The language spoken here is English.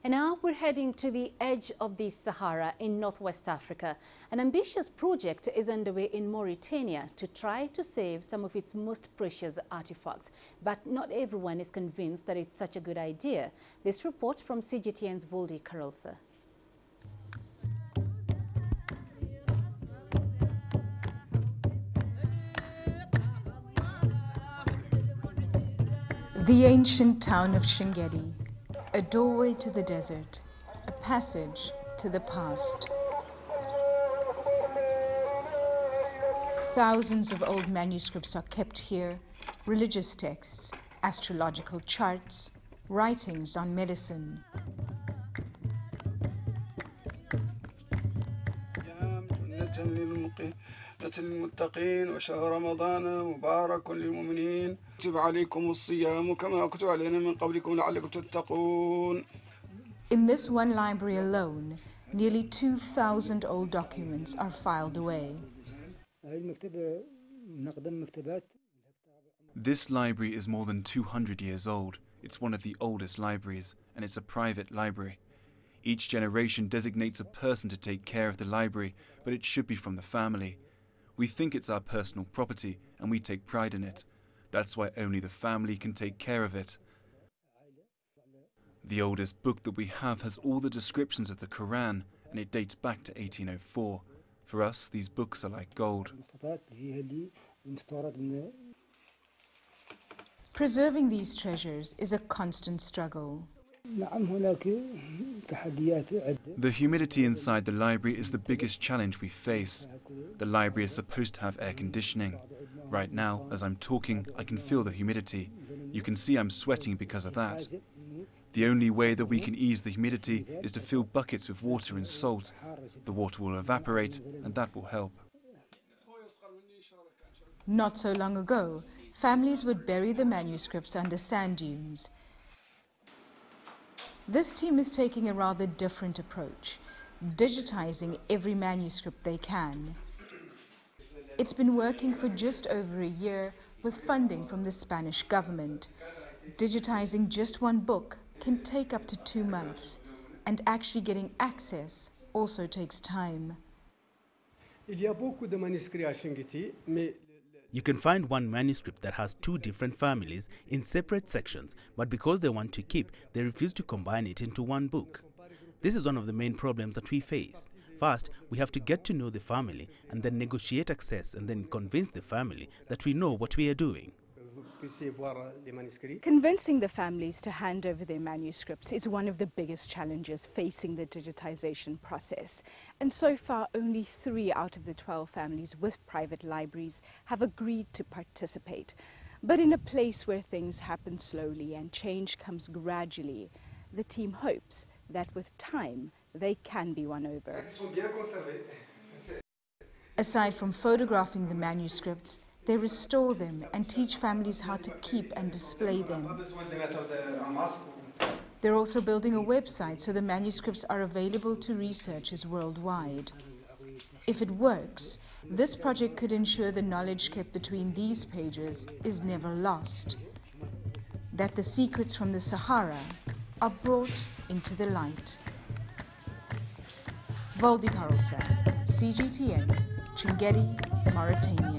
And now we're heading to the edge of the Sahara in Northwest Africa. An ambitious project is underway in Mauritania to try to save some of its most precious artifacts. But not everyone is convinced that it's such a good idea. This report from CGTN's Vauldi, Carelse. The ancient town of Shingedi, a doorway to the desert, a passage to the past. Thousands of old manuscripts are kept here, religious texts, astrological charts, writings on medicine. للمتقين وشهر رمضان مبارك للمؤمنين كتب عليكم الصيام كما كتب علينا من قبلكم لعلكم تتقون. In this one library alone, nearly 2,000 old documents are filed away. This library is more than 200 years old. It's one of the oldest libraries, and it's a private library. Each generation designates a person to take care of the library, but it should be from the family. We think it's our personal property, and we take pride in it. That's why only the family can take care of it. The oldest book that we have has all the descriptions of the Quran, and it dates back to 1804. For us, these books are like gold. Preserving these treasures is a constant struggle. The humidity inside the library is the biggest challenge we face. The library is supposed to have air conditioning. Right now, as I'm talking, I can feel the humidity. You can see I'm sweating because of that. The only way that we can ease the humidity is to fill buckets with water and salt. The water will evaporate, and that will help. Not so long ago, families would bury the manuscripts under sand dunes. This team is taking a rather different approach, digitizing every manuscript they can. It's been working for just over a year with funding from the Spanish government. Digitizing just one book can take up to 2 months, and actually getting access also takes time. You can find one manuscript that has 2 different families in separate sections, but because they want to keep, they refuse to combine it into one book. This is one of the main problems that we face. First, we have to get to know the family and then negotiate access and then convince the family that we know what we are doing. Convincing the families to hand over their manuscripts is one of the biggest challenges facing the digitization process. And so far, only 3 out of the 12 families with private libraries have agreed to participate. But in a place where things happen slowly and change comes gradually, the team hopes that with time, they can be won over. Aside from photographing the manuscripts, they restore them and teach families how to keep and display them. They're also building a website so the manuscripts are available to researchers worldwide. If it works, this project could ensure the knowledge kept between these pages is never lost, that the secrets from the Sahara are brought into the light. Vauldi, Carelse, CGTN, Shingedi, Mauritania.